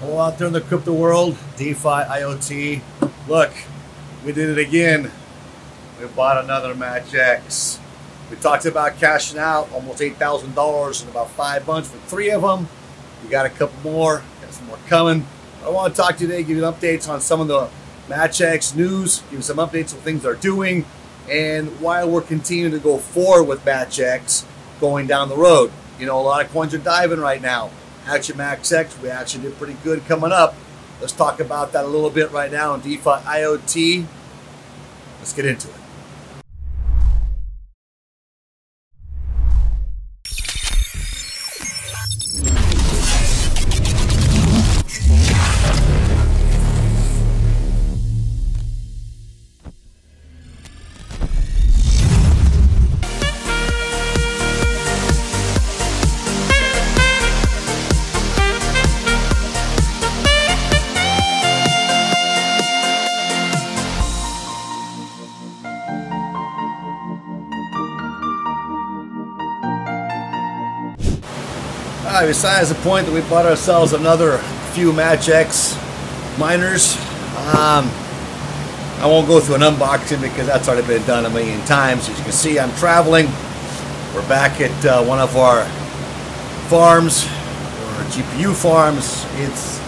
Hello out there in the crypto world, DeFi, IoT. Look, we did it again. We bought another MXC. We talked about cashing out almost $8,000 in about 5 months for 3 of them. We got a couple more, got some more coming. I want to talk to you today, give you updates on some of the MXC news, give you some updates on things they're doing, and why we're continuing to go forward with MXC going down the road. You know, a lot of coins are diving right now. Actually, MXC, we actually did pretty good coming up. Let's talk about that a little bit right now in DeFi IoT. Let's get into it. Besides the point that we bought ourselves another few MXC miners, I won't go through an unboxing because that's already been done a million times. As you can see, I'm traveling. We're back at one of our farms, or GPU farms. It's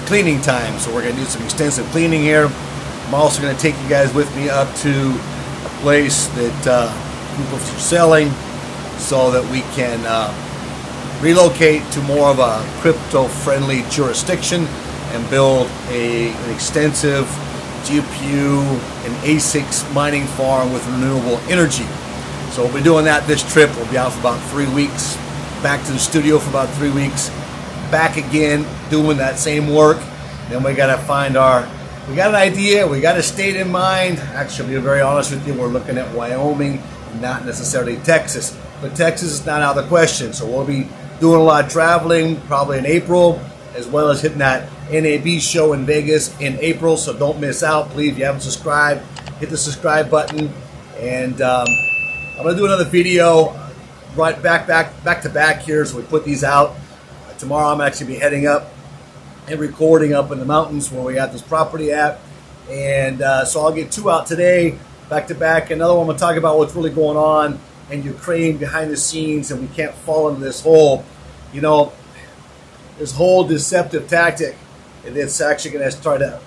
cleaning time, so we're going to do some extensive cleaning here. I'm also going to take you guys with me up to a place that people are selling so that we can relocate to more of a crypto-friendly jurisdiction and build an extensive GPU and ASICs mining farm with renewable energy. So we'll be doing that this trip. We'll be out for about 3 weeks, back to the studio for about 3 weeks, back again doing that same work. Then we got to find we got an idea, we got a state in mind. Actually, to be very honest with you, we're looking at Wyoming, not necessarily Texas. But Texas is not out of the question, so we'll be doing a lot of traveling, probably in April, as well as hitting that NAB show in Vegas in April. So don't miss out, please. If you haven't subscribed, hit the subscribe button. And I'm going to do another video right back to back here. So we put these out. Tomorrow I'm actually be heading up and recording up in the mountains where we got this property at. And so I'll get 2 out today, back to back. Another one I'm going to talk about what's really going on in Ukraine behind the scenes, and we can't fall into this whole, you know, this whole deceptive tactic that's actually going to try to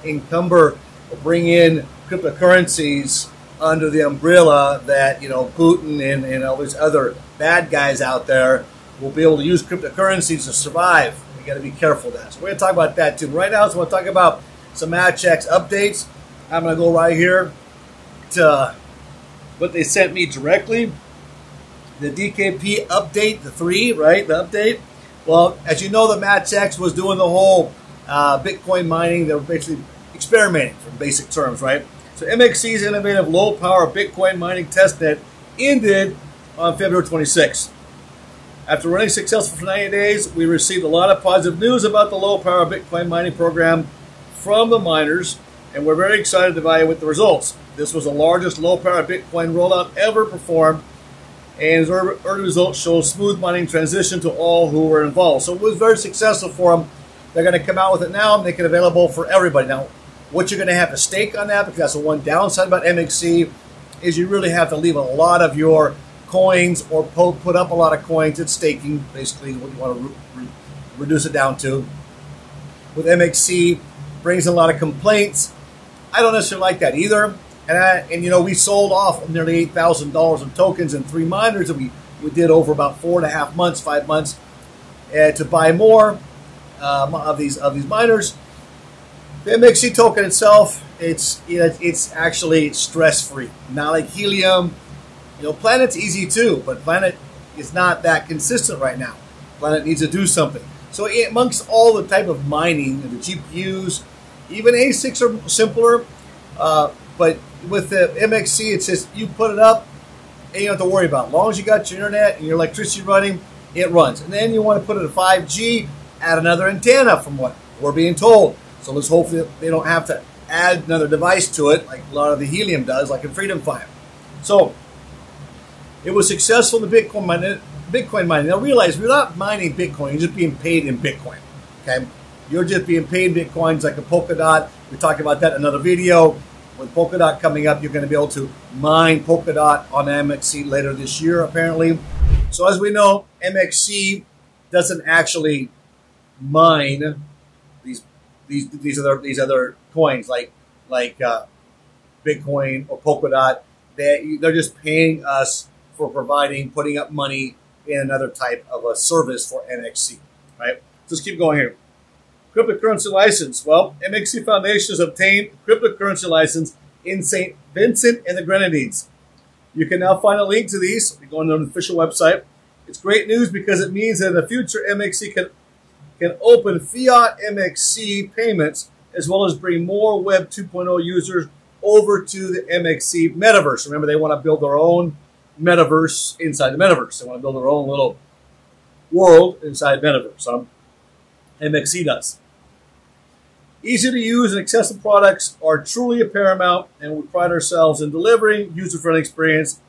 encumber or bring in cryptocurrencies under the umbrella that, you know, Putin and all these other bad guys out there will be able to use cryptocurrencies to survive. We got to be careful of that. So we're going to talk about that too. Right now, so we'll talk about some MXC updates. I'm going to go right here to what they sent me directly, the DKP update, the 3, right, the update. Well, as you know, the MXC was doing the whole Bitcoin mining. They were basically experimenting, from basic terms, right? So MXC's innovative low-power Bitcoin mining testnet ended on February 26th. After running successful for 90 days, we received a lot of positive news about the low-power Bitcoin mining program from the miners, and we're very excited to evaluate the results. This was the largest low-power Bitcoin rollout ever performed, and early results show smooth mining transition to all who were involved. So it was very successful for them. They're going to come out with it now and make it available for everybody. Now, what you're going to have to stake on that, because that's the one downside about MXC, is you really have to leave a lot of your coins or put up a lot of coins. It's staking, basically, what you want to reduce it down to. With MXC, brings in a lot of complaints. I don't necessarily like that either. And you know, we sold off nearly $8,000 in tokens in 3 miners that we did over about 4.5 months, 5 months, to buy more of these miners. The MXC token itself, it's actually stress-free, not like Helium. You know, Planet's easy too, but Planet is not that consistent right now. Planet needs to do something. So amongst all the type of mining, the GPUs, even ASICs are simpler, but with the MXC, it's just you put it up and you don't have to worry about it. As long as you got your internet and your electricity running, it runs. And then you want to put it at 5G, add another antenna from what we're being told. So let's hope that they don't have to add another device to it like a lot of the Helium does, like in Freedom 5. So it was successful in the Bitcoin mining. Now realize we're not mining Bitcoin, you're just being paid in Bitcoin. Okay, you're just being paid Bitcoins like a Polkadot. We talked about that in another video. With Polkadot coming up, you're going to be able to mine Polkadot on MXC later this year, apparently. So as we know, MXC doesn't actually mine these other coins like Bitcoin or Polkadot. They're just paying us for putting up money in another type of a service for MXC, right? Let's keep going here. Cryptocurrency license. Well, MXC Foundation has obtained a cryptocurrency license in St. Vincent and the Grenadines. You can now find a link to these. You go on the official website. It's great news because it means that in the future, MXC can open fiat MXC payments as well as bring more Web 2.0 users over to the MXC metaverse. Remember, they want to build their own metaverse inside the metaverse. They want to build their own little world inside metaverse. MXC does. Easy to use and accessible products are truly a paramount, and we pride ourselves in delivering user-friendly experience.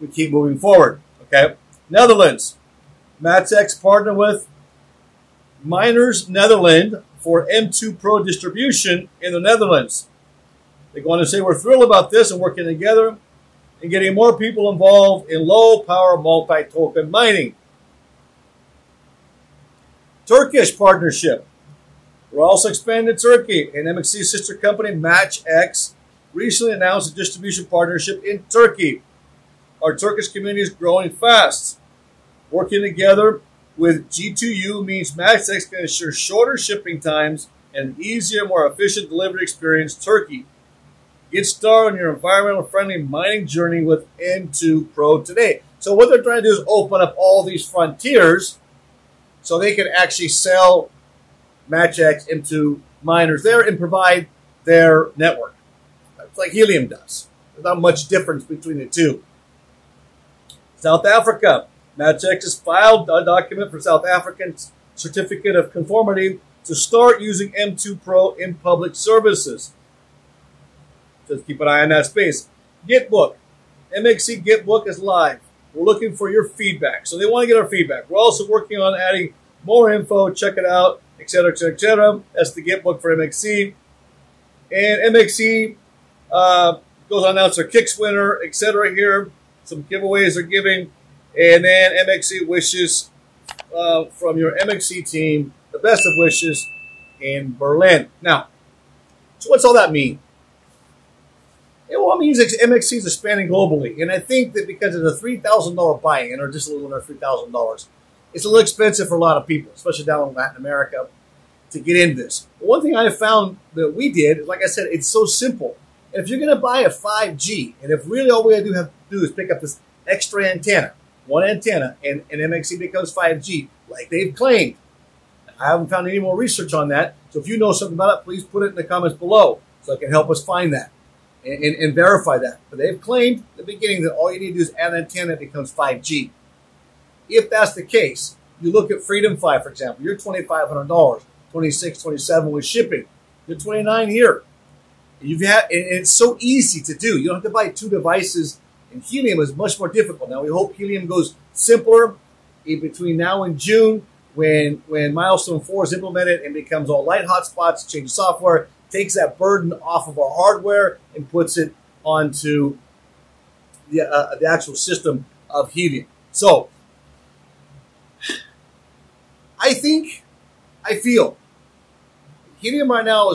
We keep moving forward. Okay, Netherlands. MaxX partnered with Miners Netherlands for M2 Pro distribution in the Netherlands. They go on to say, we're thrilled about this and working together and getting more people involved in low-power multi-token mining. Turkish Partnership. We're also expanding to Turkey, and MXC's sister company, MaxX, recently announced a distribution partnership in Turkey. Our Turkish community is growing fast. Working together with G2U means MaxX can ensure shorter shipping times and an easier, more efficient delivery experience to Turkey. Get started on your environmental-friendly mining journey with M2 Pro today. So what they're trying to do is open up all these frontiers so they can actually sell MaxX into miners there and provide their network. It's like Helium does. There's not much difference between the two. South Africa. MaxX has filed a document for South African's Certificate of Conformity to start using M2 Pro in public services. Just keep an eye on that space. Gitbook. MXC Gitbook is live. We're looking for your feedback. So they want to get our feedback. We're also working on adding more info. Check it out, etc., etc., etc. That's the Gitbook for MXC. And MXC goes on to announce their Kicks winner, etc. here. Some giveaways they're giving. And then MXC wishes from your MXC team the best of wishes in Berlin. Now, so what's all that mean? It means MXC is expanding globally. And I think that because of the $3,000 buy-in, or just a little under $3,000, it's a little expensive for a lot of people, especially down in Latin America, to get into this. But one thing I found that we did, like I said, it's so simple. And if you're going to buy a 5G, and if really all we have to do is pick up this extra antenna, one antenna, and MXC becomes 5G, like they've claimed. I haven't found any more research on that. So if you know something about it, please put it in the comments below so it can help us find that and verify that. But they've claimed at the beginning that all you need to do is add an antenna, it becomes 5G. If that's the case, you look at Freedom 5, for example. You're $2,500, $26, $27 with shipping. You're $29 here. And it's so easy to do. You don't have to buy two devices. And Helium is much more difficult. Now, we hope Helium goes simpler in between now and June when Milestone 4 is implemented and becomes all light hotspots, change the software, takes that burden off of our hardware and puts it onto the actual system of Helium. So, I feel Helium right now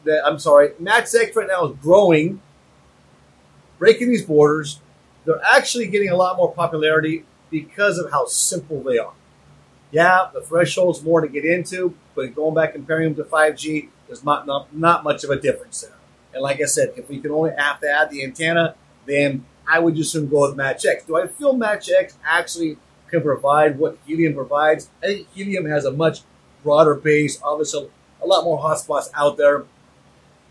MaxX right now is growing, breaking these borders. They're actually getting a lot more popularity because of how simple they are. Yeah, the threshold's more to get into, but going back and comparing them to 5G, there's not much of a difference there. And like I said, if we can only have to add the antenna, then I would just soon go with MaxX. Do I feel MaxX actually can provide what Helium provides? I think Helium has a much broader base, obviously a lot more hotspots out there.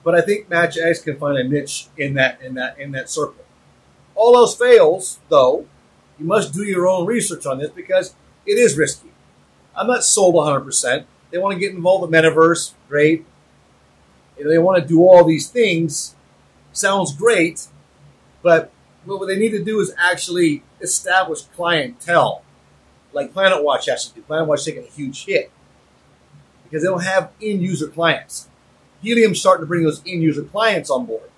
But I think MaxX can find a niche in that circle. All else fails, though, you must do your own research on this because it is risky. I'm not sold 100%. They want to get involved in Metaverse, great. They want to do all these things, sounds great, but what they need to do is actually establish clientele, like Planet Watch has to do. Planet Watch is taking a huge hit because they don't have end user clients. Helium's starting to bring those end user clients on board.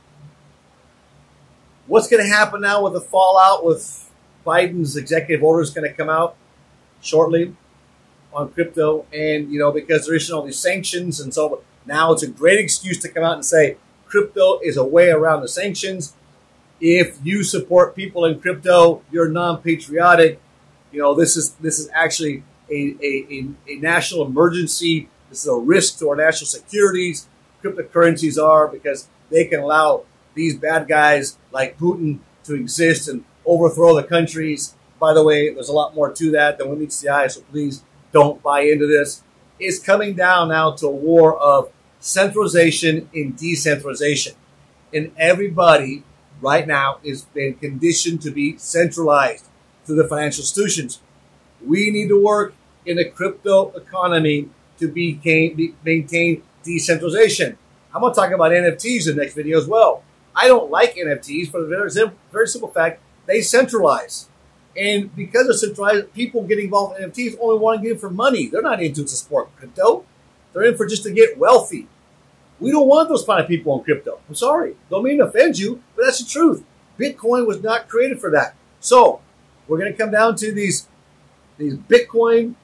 What's going to happen now with the fallout with Biden's executive order is going to come out shortly on crypto, and because there isn't all these sanctions, and so now it's a great excuse to come out and say crypto is a way around the sanctions. If you support people in crypto, you're non-patriotic. This is actually a national emergency. This is a risk to our national securities. Cryptocurrencies are, because they can allow these bad guys like Putin to exist and overthrow the countries. By the way, there's a lot more to that than what meets the eye, so please don't buy into this. It's coming down now to a war of centralization and decentralization. And everybody right now is being conditioned to be centralized through the financial institutions. We need to work in a crypto economy to maintain decentralization. I'm going to talk about NFTs in the next video as well. I don't like NFTs for the very simple fact they centralize. And because of centralized, people getting involved in NFTs only want to get in for money. They're not into it to support crypto. They're in for just to get wealthy. We don't want those kind of people in crypto. I'm sorry. Don't mean to offend you, but that's the truth. Bitcoin was not created for that. So we're going to come down to these Bitcoin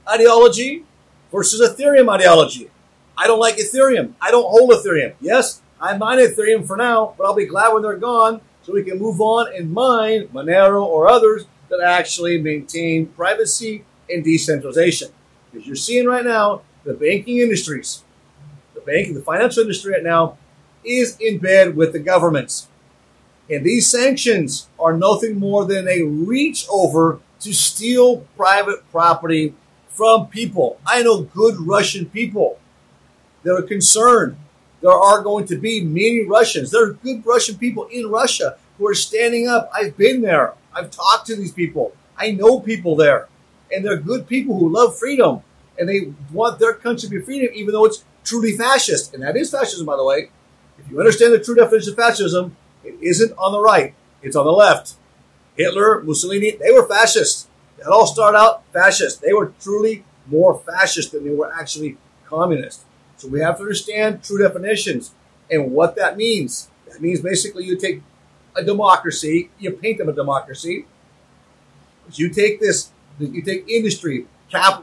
ideology versus Ethereum ideology. I don't like Ethereum. I don't hold Ethereum. Yes, I mine Ethereum for now, but I'll be glad when they're gone so we can move on and mine Monero or others that actually maintain privacy and decentralization. Because you're seeing right now, the banking industries, the financial industry right now is in bed with the governments. And these sanctions are nothing more than a reach over to steal private property from people. I know good Russian people that are concerned. There are going to be many Russians. There are good Russian people in Russia who are standing up. I've been there. I've talked to these people. I know people there. And they're good people who love freedom. And they want their country to be freedom, even though it's truly fascist. And that is fascism, by the way. If you understand the true definition of fascism, it isn't on the right. It's on the left. Hitler, Mussolini, they were fascists. That all started out fascist. They were truly more fascist than they were actually communist. So we have to understand true definitions and what that means. That means basically you take a democracy, you paint them a democracy. You take industry,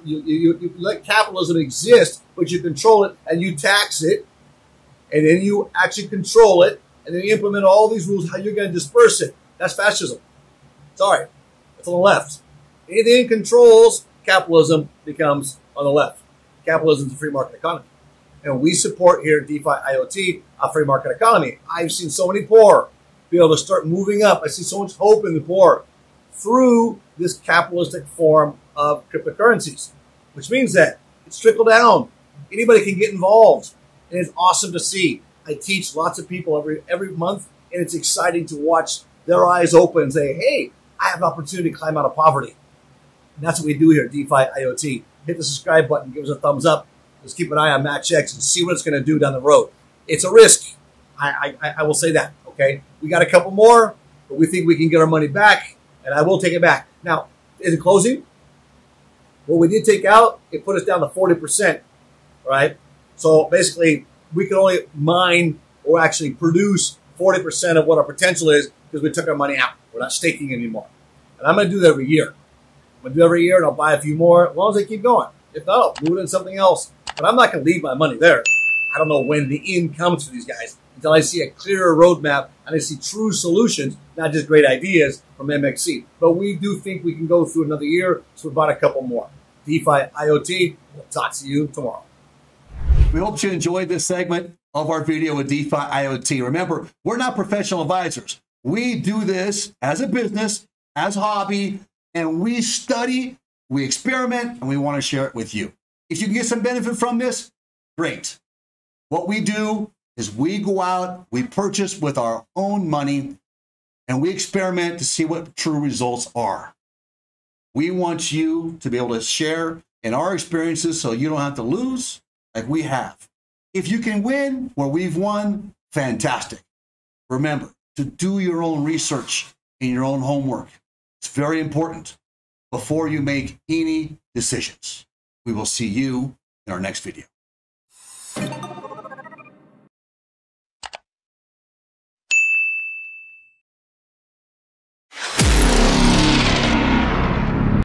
you let capitalism exist, but you control it and you tax it, and then you actually control it, and then you implement all these rules how you're going to disperse it. That's fascism. Sorry, that's on the left. Anything that controls capitalism becomes on the left. Capitalism is a free market economy. And we support here at DeFi IoT a free market economy. I've seen so many poor be able to start moving up. I see so much hope in the poor through this capitalistic form of cryptocurrencies, which means that it's trickled down. Anybody can get involved, and it's awesome to see. I teach lots of people every month, and it's exciting to watch their eyes open and say, hey, I have an opportunity to climb out of poverty. And that's what we do here at DeFi IoT. Hit the subscribe button, give us a thumbs up. Let's keep an eye on MaxX and see what it's going to do down the road. It's a risk. I will say that, okay? We got a couple more, but we think we can get our money back, and I will take it back. Now, in closing, what we did take out, it put us down to 40%, right? So basically, we can only mine or actually produce 40% of what our potential is because we took our money out. We're not staking anymore. And I'm going to do that every year. I'm going to do it every year, and I'll buy a few more as long as they keep going. If not, I'll move it into something else. But I'm not going to leave my money there. I don't know when the end comes for these guys until I see a clearer roadmap and I see true solutions, not just great ideas from MXC. But we do think we can go through another year, so we bought a couple more. DeFi IoT, we'll talk to you tomorrow. We hope you enjoyed this segment of our video with DeFi IoT. Remember, we're not professional advisors. We do this as a business, as a hobby, and we study, we experiment, and we want to share it with you. If you can get some benefit from this, great. What we do is we go out, we purchase with our own money, and we experiment to see what true results are. We want you to be able to share in our experiences so you don't have to lose like we have. If you can win where we've won, fantastic. Remember to do your own research and your own homework. It's very important before you make any decisions. We will see you in our next video.